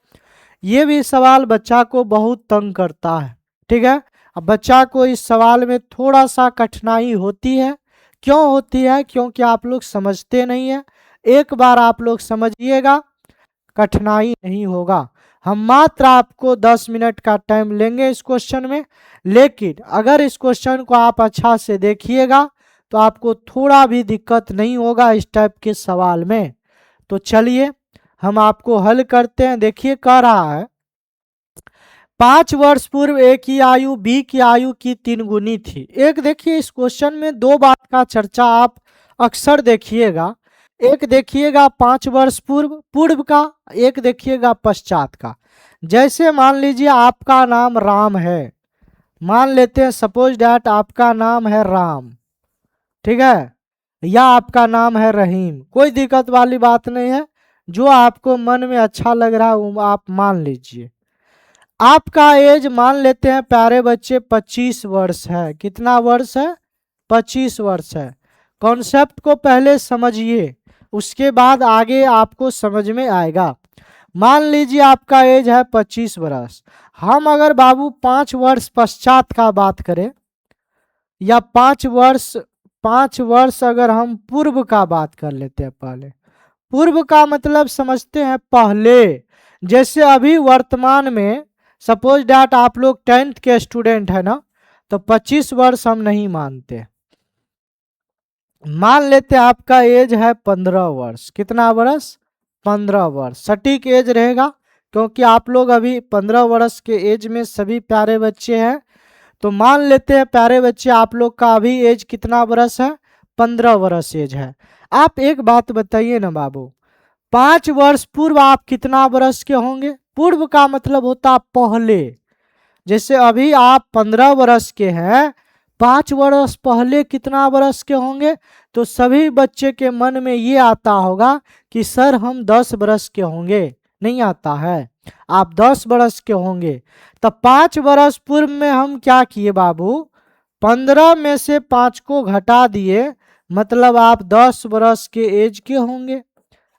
ये भी सवाल बच्चा को बहुत तंग करता है। ठीक है, अब बच्चा को इस सवाल में थोड़ा सा कठिनाई होती है। क्यों होती है? क्योंकि आप लोग समझते नहीं है। एक बार आप लोग समझिएगा, कठिनाई नहीं होगा। हम मात्र आपको 10 मिनट का टाइम लेंगे इस क्वेश्चन में, लेकिन अगर इस क्वेश्चन को आप अच्छा से देखिएगा तो आपको थोड़ा भी दिक्कत नहीं होगा इस टाइप के सवाल में। तो चलिए हम आपको हल करते हैं। देखिए कह रहा है 5 वर्ष पूर्व ए की आयु बी की आयु की 3 गुनी थी। एक देखिए इस क्वेश्चन में दो बात का चर्चा आप अक्सर देखिएगा। एक देखिएगा 5 वर्ष पूर्व पूर्व का, एक देखिएगा पश्चात का। जैसे मान लीजिए आपका नाम राम है, मान लेते हैं सपोज डैट आपका नाम है राम, ठीक है, या आपका नाम है रहीम, कोई दिक्कत वाली बात नहीं है, जो आपको मन में अच्छा लग रहा है वो आप मान लीजिए। आपका एज मान लेते हैं प्यारे बच्चे 25 वर्ष है। कितना वर्ष है? 25 वर्ष है। कॉन्सेप्ट को पहले समझिए, उसके बाद आगे आपको समझ में आएगा। मान लीजिए आपका एज है 25 वर्ष। हम अगर बाबू 5 वर्ष पश्चात का बात करें, या 5 वर्ष अगर हम पूर्व का बात कर लेते हैं, पहले पूर्व का मतलब समझते हैं पहले। जैसे अभी वर्तमान में सपोज डैट आप लोग 10th के स्टूडेंट है ना, तो 25 वर्ष हम नहीं मानते। मान लेते आपका एज है 15 वर्ष। कितना वर्ष? 15 वर्ष सटीक एज रहेगा, क्योंकि आप लोग अभी 15 वर्ष के एज में सभी प्यारे बच्चे हैं। तो मान लेते हैं प्यारे बच्चे आप लोग का अभी एज कितना वर्ष है? 15 वर्ष एज है। आप एक बात बताइए ना बाबू, 5 वर्ष पूर्व आप कितना वर्ष के होंगे? पूर्व का मतलब होता पहले। जैसे अभी आप 15 वर्ष के हैं, 5 वर्ष पहले कितना वर्ष के होंगे? तो सभी बच्चे के मन में ये आता होगा कि सर हम 10 वर्ष के होंगे। नहीं आता है, आप 10 वर्ष के होंगे। तब 5 वर्ष पूर्व में हम क्या किए बाबू? 15 में से 5 को घटा दिए, मतलब आप 10 वर्ष के एज के होंगे।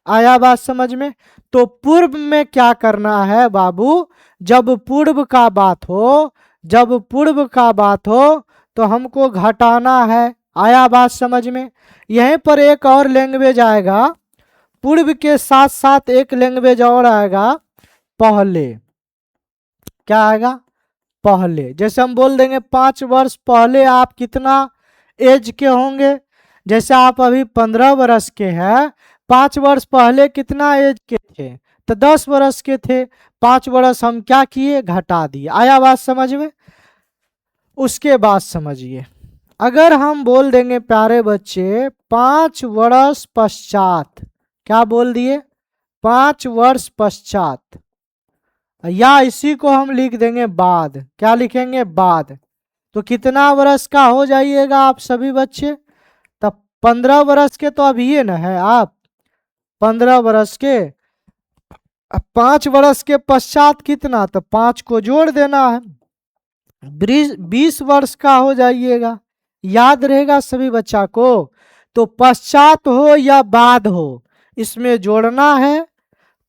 आया बात समझ में? तो पूर्व में क्या करना है बाबू? जब पूर्व का बात हो, जब पूर्व का बात हो तो हमको घटाना है। आया बात समझ में? यहीं पर एक और लैंग्वेज आएगा, पूर्व के साथ साथ एक लैंग्वेज और आएगा, पहले। क्या आएगा? पहले। जैसे हम बोल देंगे 5 वर्ष पहले आप कितना एज के होंगे? जैसे आप अभी 15 वर्ष के हैं, 5 वर्ष पहले कितना एज के थे? तो 10 वर्ष के थे। 5 वर्ष हम क्या किए? घटा दिए। आया बात समझ में? उसके बाद समझिए, अगर हम बोल देंगे प्यारे बच्चे 5 वर्ष पश्चात, क्या बोल दिए? 5 वर्ष पश्चात, या इसी को हम लिख देंगे बाद। क्या लिखेंगे? बाद। तो कितना वर्ष का हो जाइएगा आप सभी बच्चे? तब 15 वर्ष के तो अभी ये न है आप, 15 वर्ष के। 5 वर्ष के पश्चात कितना? तो 5 को जोड़ देना है, 20 वर्ष का हो जाइएगा। याद रहेगा सभी बच्चा को? तो पश्चात हो या बाद हो, इसमें जोड़ना है।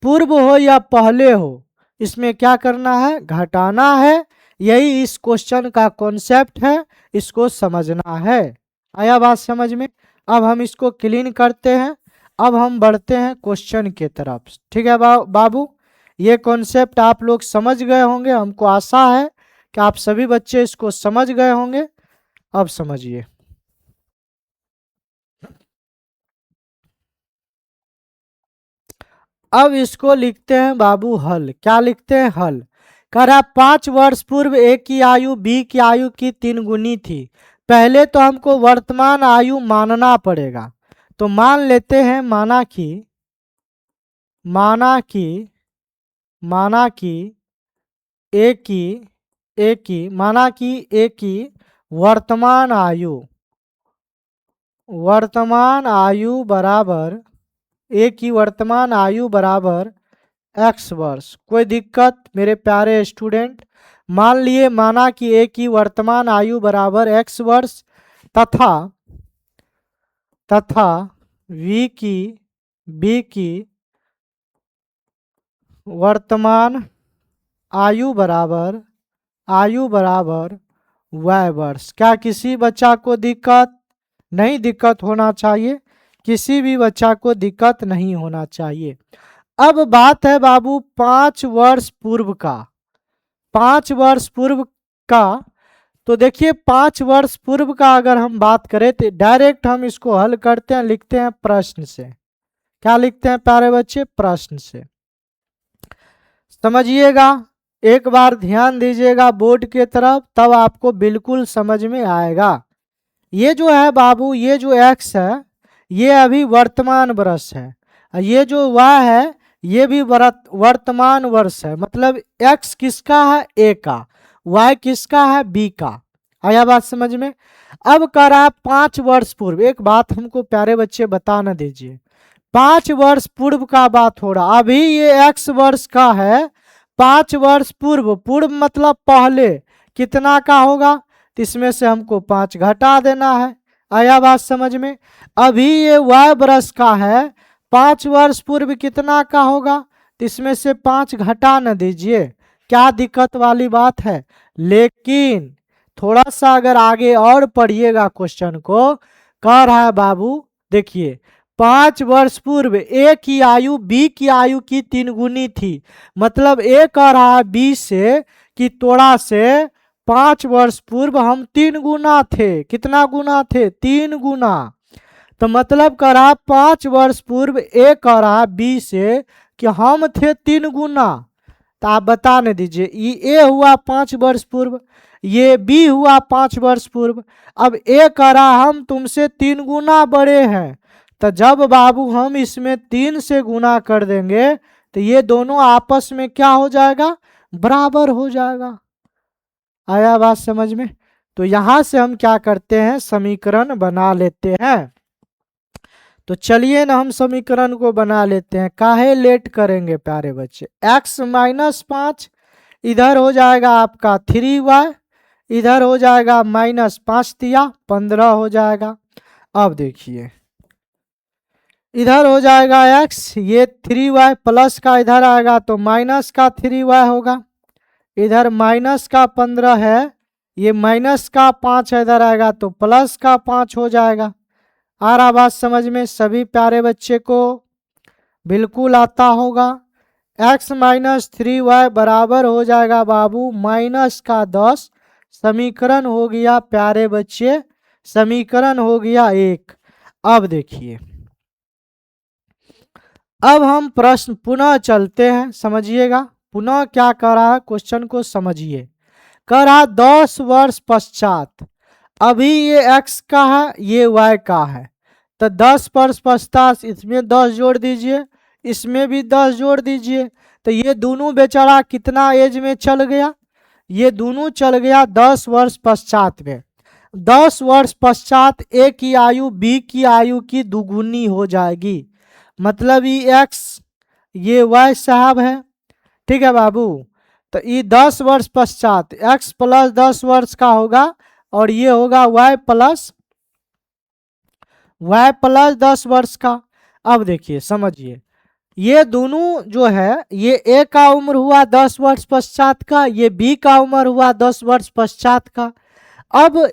पूर्व हो या पहले हो, इसमें क्या करना है? घटाना है। यही इस क्वेश्चन का कॉन्सेप्ट है, इसको समझना है। आया बात समझ में? अब हम इसको क्लीन करते हैं। अब हम बढ़ते हैं क्वेश्चन के तरफ। ठीक है बाबू, ये कॉन्सेप्ट आप लोग समझ गए होंगे, हमको आशा है कि आप सभी बच्चे इसको समझ गए होंगे। अब समझिए, अब इसको लिखते हैं बाबू हल। क्या लिखते हैं? हल। कह रहा 5 वर्ष पूर्व ए की आयु बी की आयु की 3 गुनी थी। पहले तो हमको वर्तमान आयु मानना पड़ेगा। तो मान लेते हैं माना कि ए की वर्तमान आयु बराबर ए की वर्तमान आयु बराबर x वर्ष। कोई दिक्कत मेरे प्यारे स्टूडेंट? मान लिए माना कि ए की वर्तमान आयु बराबर x वर्ष तथा बी की वर्तमान आयु बराबर y वर्ष। क्या किसी बच्चा को दिक्कत? नहीं दिक्कत होना चाहिए, किसी भी बच्चा को दिक्कत नहीं होना चाहिए। अब बात है बाबू 5 वर्ष पूर्व का। 5 वर्ष पूर्व का, तो देखिए 5 वर्ष पूर्व का अगर हम बात करें तो डायरेक्ट हम इसको हल करते हैं, लिखते हैं प्रश्न से। क्या लिखते हैं प्यारे बच्चे, प्रश्न से। समझिएगा, एक बार ध्यान दीजिएगा बोर्ड के तरफ, तब आपको बिल्कुल समझ में आएगा। ये जो है बाबू, ये जो x है ये अभी वर्तमान वर्ष है, ये जो y है ये भी वर्तमान वर्ष है। मतलब x किसका है, a का, y किसका है, b का। आया बात समझ में। अब कर रहा है 5 वर्ष पूर्व। एक बात हमको प्यारे बच्चे बता न दीजिए, 5 वर्ष पूर्व का बात हो रहा। अभी ये x वर्ष का है, 5 वर्ष पूर्व, पूर्व मतलब पहले, कितना का होगा, तो इसमें से हमको 5 घटा देना है। आया बात समझ में। अभी ये y वर्ष का है, 5 वर्ष पूर्व कितना का होगा, तो इसमें से 5 घटा न दीजिए। क्या दिक्कत वाली बात है। लेकिन थोड़ा सा अगर आगे और पढ़िएगा क्वेश्चन को, कह रहा है बाबू देखिए, 5 वर्ष पूर्व ए की आयु बी की आयु की 3 गुनी थी। मतलब ए कह रहा है बी से कि तोड़ा से 5 वर्ष पूर्व हम 3 गुना थे। कितना गुना थे, 3 गुना। तो मतलब कह रहा 5 वर्ष पूर्व ए कह रहा बी से कि हम थे 3 गुना। तो आप बता न दीजिए, ये ए हुआ 5 वर्ष पूर्व, ये बी हुआ 5 वर्ष पूर्व। अब ए कह रहा हम तुमसे 3 गुना बड़े हैं। तो जब बाबू हम इसमें 3 से गुना कर देंगे तो ये दोनों आपस में क्या हो जाएगा, बराबर हो जाएगा। आया बात समझ में। तो यहां से हम क्या करते हैं, समीकरण बना लेते हैं। तो चलिए ना हम समीकरण को बना लेते हैं, काहे लेट करेंगे प्यारे बच्चे। x माइनस 5 इधर हो जाएगा आपका 3y, इधर हो जाएगा माइनस 5 तिया 15 हो जाएगा। अब देखिए इधर हो जाएगा x, ये 3y प्लस का इधर आएगा तो माइनस का 3y होगा। इधर माइनस का 15 है, ये माइनस का 5 इधर आएगा तो प्लस का 5 हो जाएगा। आ रहा बात समझ में, सभी प्यारे बच्चे को बिल्कुल आता होगा। x माइनस 3y बराबर हो जाएगा बाबू माइनस का 10। समीकरण हो गया प्यारे बच्चे, समीकरण हो गया 1। अब देखिए, अब हम प्रश्न पुनः चलते हैं, समझिएगा पुनः क्या कर रहा है, क्वेश्चन को समझिए। कह रहा 10 वर्ष पश्चात, अभी ये x का है ये y का है, तो 10 वर्ष पश्चात इसमें 10 जोड़ दीजिए, इसमें भी 10 जोड़ दीजिए। तो ये दोनों बेचारा कितना एज में चल गया, ये दोनों चल गया 10 वर्ष पश्चात में। 10 वर्ष पश्चात ए की आयु बी की आयु की दुगुनी हो जाएगी। मतलब ये x ये y साहब है, ठीक है बाबू। तो ये 10 वर्ष पश्चात x प्लस 10 वर्ष का होगा और ये होगा y प्लस 10 वर्ष का। अब देखिए समझिए, ये दोनों जो है, ये ए का उम्र हुआ 10 वर्ष पश्चात का, ये बी का उम्र हुआ 10 वर्ष पश्चात का। अब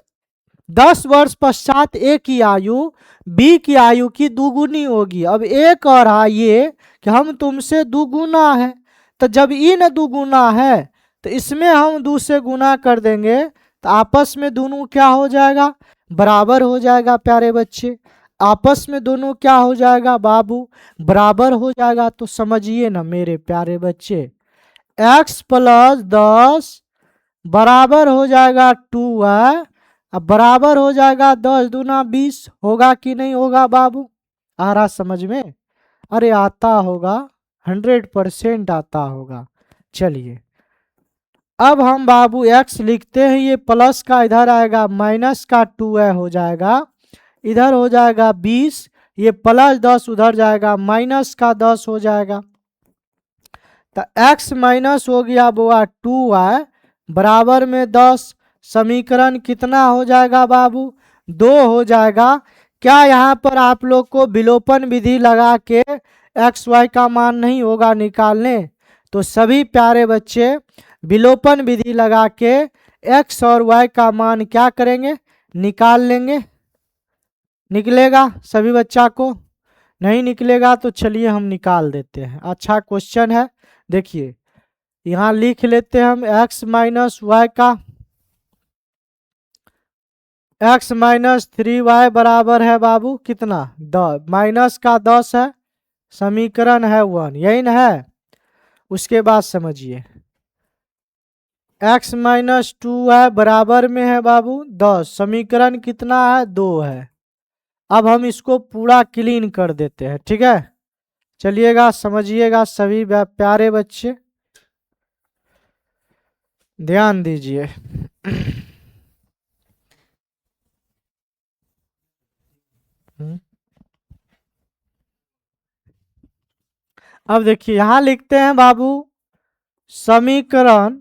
10 वर्ष पश्चात ए की आयु बी की आयु की दुगुनी होगी। अब ए कह रहा ये कि हम तुमसे दुगुना है, तो जब इन दुगुना है तो इसमें हम 2 से गुना कर देंगे तो आपस में दोनों क्या हो जाएगा, बराबर हो जाएगा प्यारे बच्चे। आपस में दोनों क्या हो जाएगा बाबू, बराबर हो जाएगा। तो समझिए ना मेरे प्यारे बच्चे, x प्लस 10 बराबर हो जाएगा 2y, अब बराबर हो जाएगा 10 दूना 20, होगा कि नहीं होगा बाबू। आ रहा समझ में, अरे आता होगा, 100% आता होगा। चलिए अब हम बाबू x लिखते हैं, ये प्लस का इधर आएगा माइनस का 2y हो जाएगा, इधर हो जाएगा 20, ये प्लस 10 उधर जाएगा माइनस का 10 हो जाएगा। तो x माइनस हो गया बुआ 2y बराबर में 10। समीकरण कितना हो जाएगा बाबू, 2 हो जाएगा। क्या यहाँ पर आप लोग को विलोपन विधि लगा के एक्स वाई का मान नहीं होगा निकालने, तो सभी प्यारे बच्चे विलोपन विधि लगा के एक्स और वाई का मान क्या करेंगे, निकाल लेंगे। निकलेगा सभी बच्चा को, नहीं निकलेगा तो चलिए हम निकाल देते हैं। अच्छा क्वेश्चन है, देखिए यहाँ लिख लेते हैं हम x माइनस वाई का, x माइनस 3y बराबर है बाबू कितना, माइनस का 10 है समीकरण है 1, यही ना है। उसके बाद समझिए x माइनस 2y बराबर में है बाबू 10, समीकरण कितना है 2 है। अब हम इसको पूरा क्लीन कर देते हैं, ठीक है। चलिएगा समझिएगा सभी प्यारे बच्चे, ध्यान दीजिए। अब देखिए यहां लिखते हैं बाबू समीकरण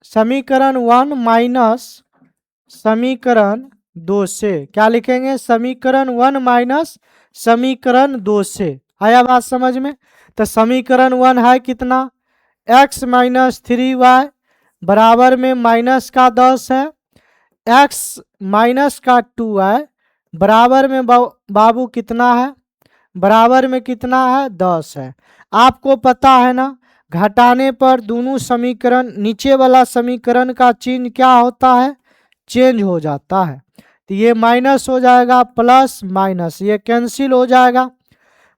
समीकरण 1 माइनस समीकरण 2 से, क्या लिखेंगे, समीकरण 1 माइनस समीकरण 2 से। आया बात समझ में। तो समीकरण 1 है कितना, x माइनस 3y बराबर में माइनस का 10 है, x माइनस का 2y बराबर में बाबू कितना है, बराबर में कितना है 10 है। आपको पता है ना, घटाने पर दोनों समीकरण, नीचे वाला समीकरण का चिन्ह क्या होता है, चेंज हो जाता है। तो ये माइनस हो जाएगा, प्लस माइनस ये कैंसिल हो जाएगा।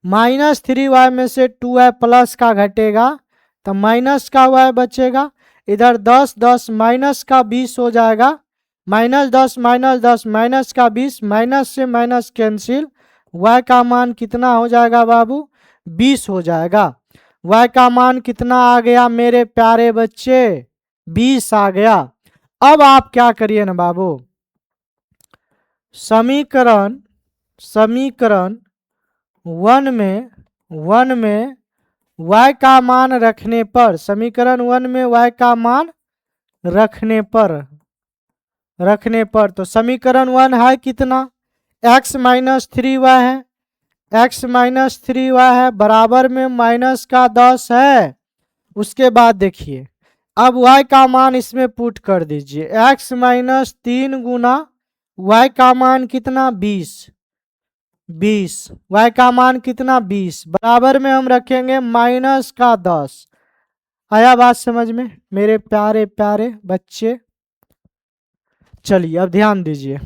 माइनस 3y में से 2y प्लस का घटेगा तो माइनस का y बचेगा। इधर 10 10 माइनस का 20 हो जाएगा, माइनस 10 माइनस का 20, माइनस से माइनस कैंसिल, y का मान कितना हो जाएगा बाबू, 20 हो जाएगा। y का मान कितना आ गया मेरे प्यारे बच्चे, 20 आ गया। अब आप क्या करिए ना बाबू, समीकरण 1 में y का मान रखने पर, समीकरण 1 में y का मान रखने पर तो समीकरण 1 है कितना, x माइनस 3y है, x माइनस 3y है बराबर में माइनस का 10 है। उसके बाद देखिए अब y का मान इसमें पुट कर दीजिए, x माइनस 3 गुना y का मान कितना 20, y का मान कितना 20 बराबर में हम रखेंगे माइनस का 10। आया बात समझ में मेरे प्यारे प्यारे बच्चे। चलिए अब ध्यान दीजिए,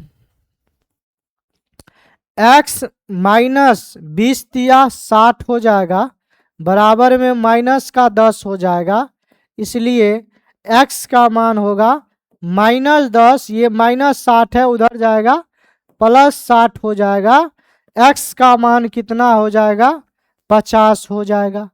x माइनस 20 दिया 60 हो जाएगा, बराबर में माइनस का 10 हो जाएगा, इसलिए x का मान होगा माइनस 10, ये माइनस 60 है उधर जाएगा, प्लस 60 हो जाएगा, x का मान कितना हो जाएगा 50 हो जाएगा।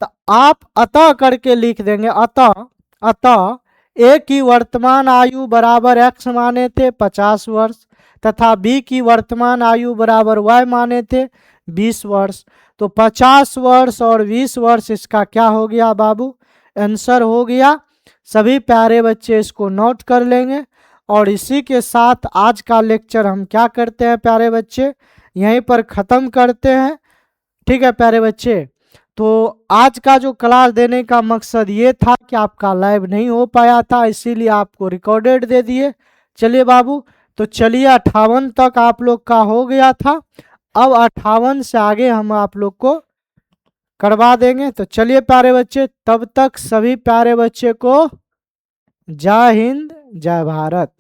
तो आप अतः करके लिख देंगे, अतः a की वर्तमान आयु बराबर x माने थे 50 वर्ष तथा b की वर्तमान आयु बराबर y माने थे 20 वर्ष। तो 50 वर्ष और 20 वर्ष इसका क्या हो गया बाबू, आंसर हो गया। सभी प्यारे बच्चे इसको नोट कर लेंगे। और इसी के साथ आज का लेक्चर हम क्या करते हैं प्यारे बच्चे, यहीं पर ख़त्म करते हैं, ठीक है प्यारे बच्चे। तो आज का जो क्लास देने का मकसद ये था कि आपका लाइव नहीं हो पाया था, इसीलिए आपको रिकॉर्डेड दे दिए। चलिए बाबू, तो चलिए 58 तक आप लोग का हो गया था, अब 58 से आगे हम आप लोग को करवा देंगे। तो चलिए प्यारे बच्चे, तब तक सभी प्यारे बच्चे को जय हिंद जय भारत।